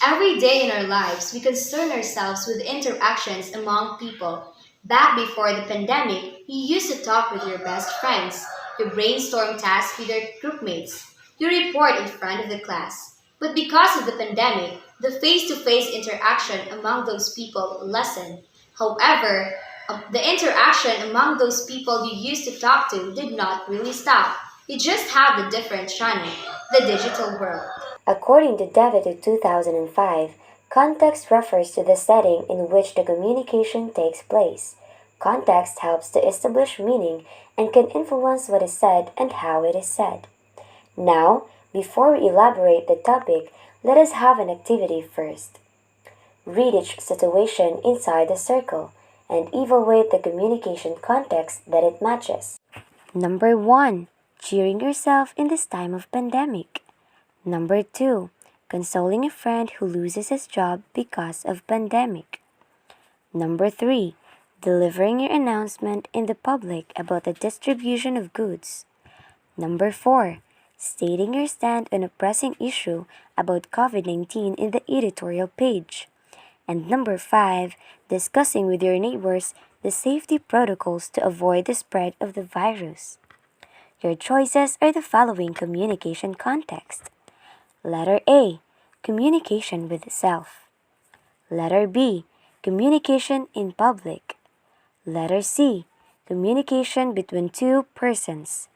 Every day in our lives, we concern ourselves with interactions among people. Back before the pandemic, you used to talk with your best friends, you brainstorm tasks with your groupmates, you report in front of the class. But because of the pandemic, the face to face interaction among those people lessened. However, the interaction among those people you used to talk to did not really stop. You just have a different channel, the digital world. According to David 2005, context refers to the setting in which the communication takes place. Context helps to establish meaning and can influence what is said and how it is said. Now, before we elaborate the topic, let us have an activity first. Read each situation inside the circle and evaluate the communication context that it matches. Number 1. Cheering yourself in this time of pandemic. Number 2. Consoling a friend who loses his job because of pandemic. Number 3. Delivering your announcement in the public about the distribution of goods. Number 4. Stating your stand on a pressing issue about COVID-19 in the editorial page. And number 5. Discussing with your neighbors the safety protocols to avoid the spread of the virus. Your choices are the following communication context. Letter A. Communication with self. Letter B. Communication in public. Letter C. Communication between two persons.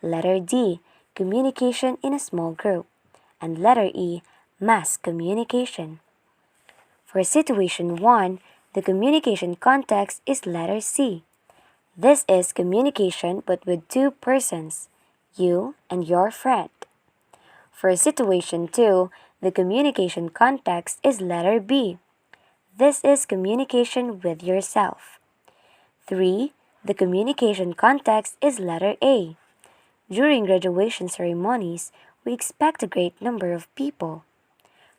Letter D. Communication in a small group. And letter E. Mass communication. For situation 1, the communication context is letter C. This is communication but with two persons, you and your friend. For situation 2, the communication context is letter B. This is communication with yourself. 3. The communication context is letter A. During graduation ceremonies, we expect a great number of people.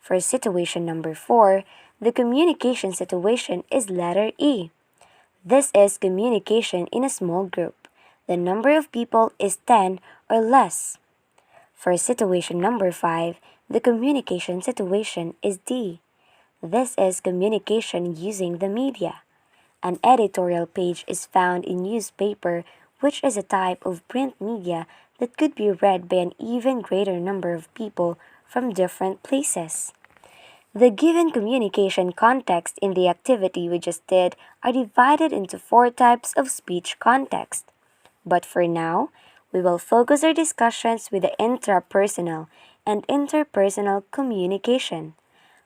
For situation number 4, the communication situation is letter E. This is communication in a small group. The number of people is 10 or less. For situation number 5, the communication situation is D. This is communication using the media. An editorial page is found in newspaper, which is a type of print media that could be read by an even greater number of people from different places. The given communication context in the activity we just did are divided into 4 types of speech context. But for now, we will focus our discussions with the intrapersonal and interpersonal communication.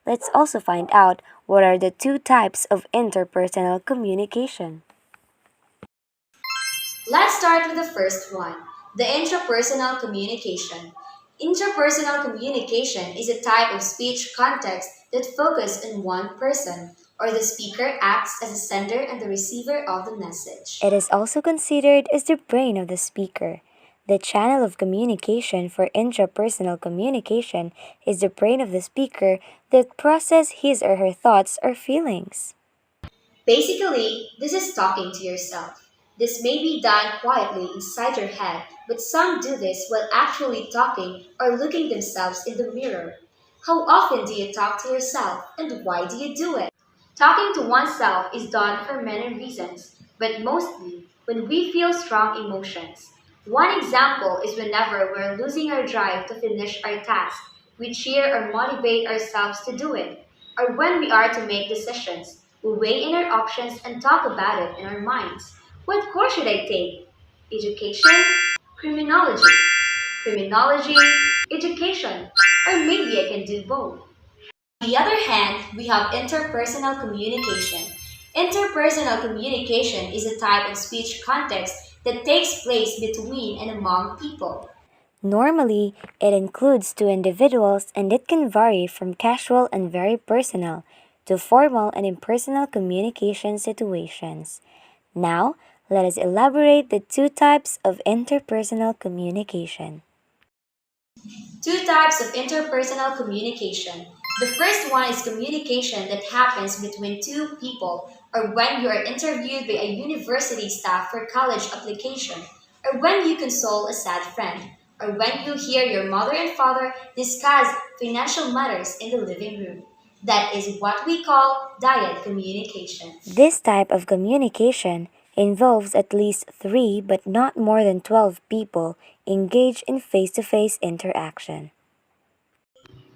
Let's also find out what are the 2 types of interpersonal communication. Let's start with the first one, the intrapersonal communication. Interpersonal communication is a type of speech context that focuses on one person, or the speaker acts as a sender and the receiver of the message. It is also considered as the brain of the speaker. The channel of communication for intrapersonal communication is the brain of the speaker that processes his or her thoughts or feelings. Basically, this is talking to yourself. This may be done quietly inside your head, but some do this while actually talking or looking themselves in the mirror. How often do you talk to yourself and why do you do it? Talking to oneself is done for many reasons, but mostly when we feel strong emotions. One example is whenever we're losing our drive to finish our task, we cheer or motivate ourselves to do it. Or when we are to make decisions, we weigh in our options and talk about it in our minds. What course should I take? Education? Criminology? Criminology? Education? Or maybe I can do both. On the other hand, we have interpersonal communication. Interpersonal communication is a type of speech context that takes place between and among people. Normally, it includes 2 individuals and it can vary from casual and very personal to formal and impersonal communication situations. Now, let us elaborate the 2 types of interpersonal communication. Two types of interpersonal communication. The first one is communication that happens between two people, or when you are interviewed by a university staff for college application, or when you console a sad friend, or when you hear your mother and father discuss financial matters in the living room. That is what we call diet communication. This type of communication involves at least 3 but not more than 12 people engaged in face to face interaction.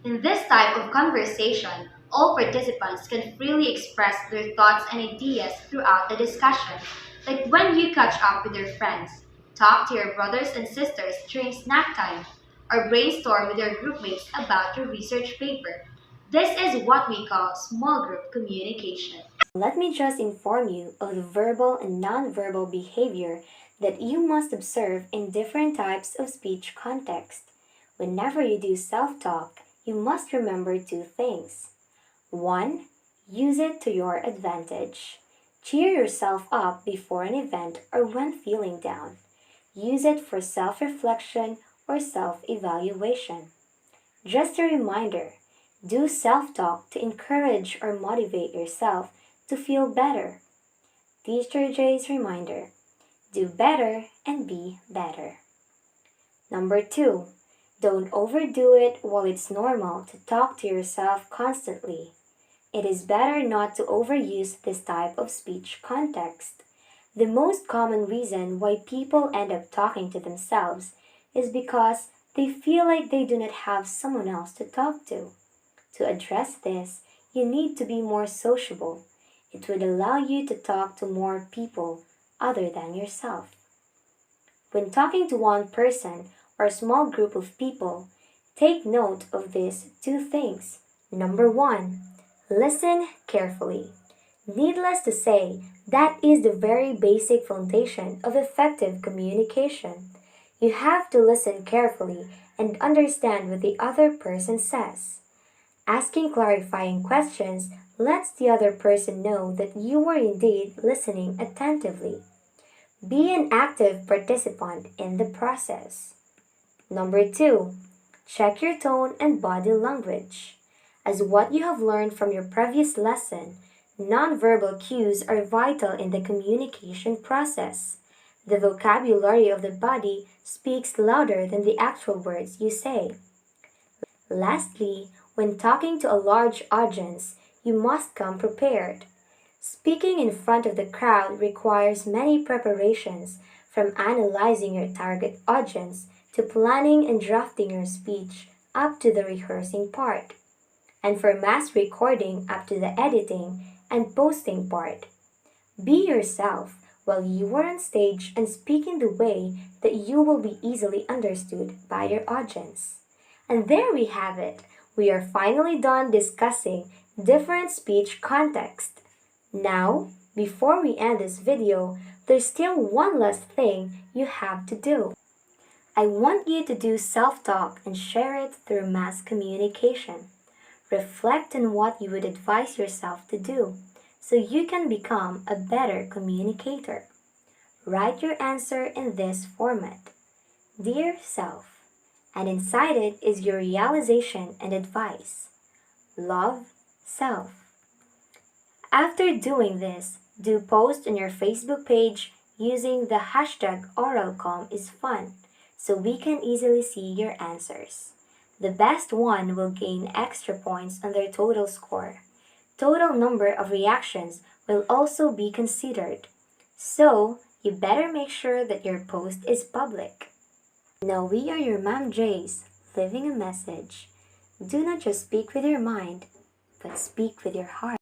In this type of conversation, all participants can freely express their thoughts and ideas throughout the discussion, like when you catch up with your friends, talk to your brothers and sisters during snack time, or brainstorm with your groupmates about your research paper. This is what we call small group communication. Let me just inform you of the verbal and nonverbal behavior that you must observe in different types of speech context. Whenever you do self talk, you must remember two things. 1. Use it to your advantage. Cheer yourself up before an event or when feeling down. Use it for self reflection or self evaluation. Just a reminder, do self talk to encourage or motivate yourself to feel better. Teacher J's reminder, do better and be better. Number 2, don't overdo it while it's normal to talk to yourself constantly. It is better not to overuse this type of speech context. The most common reason why people end up talking to themselves is because they feel like they do not have someone else to talk to. To address this, you need to be more sociable. It would allow you to talk to more people other than yourself. When talking to one person or a small group of people, take note of these two things. Number 1, listen carefully. Needless to say, that is the very basic foundation of effective communication. You have to listen carefully and understand what the other person says. Asking clarifying questions lets the other person know that you are indeed listening attentively. Be an active participant in the process. Number 2, check your tone and body language. As what you have learned from your previous lesson, nonverbal cues are vital in the communication process. The vocabulary of the body speaks louder than the actual words you say. Lastly, when talking to a large audience, you must come prepared. Speaking in front of the crowd requires many preparations, from analyzing your target audience to planning and drafting your speech up to the rehearsing part, and for mass recording up to the editing and posting part. Be yourself while you are on stage and speak in the way that you will be easily understood by your audience. And there we have it. We are finally done discussing different speech contexts. Now, before we end this video, there's still one last thing you have to do. I want you to do self-talk and share it through mass communication. Reflect on what you would advise yourself to do so you can become a better communicator. Write your answer in this format. Dear Self, and inside it is your realization and advice. Love, Self. After doing this, do post on your Facebook page using the hashtag #OralCalmIsFun so we can easily see your answers. The best one will gain extra points on their total score. Total number of reactions will also be considered. So, you better make sure that your post is public. Now we are your Ma'am J's, leaving a message. Do not just speak with your mind, but speak with your heart.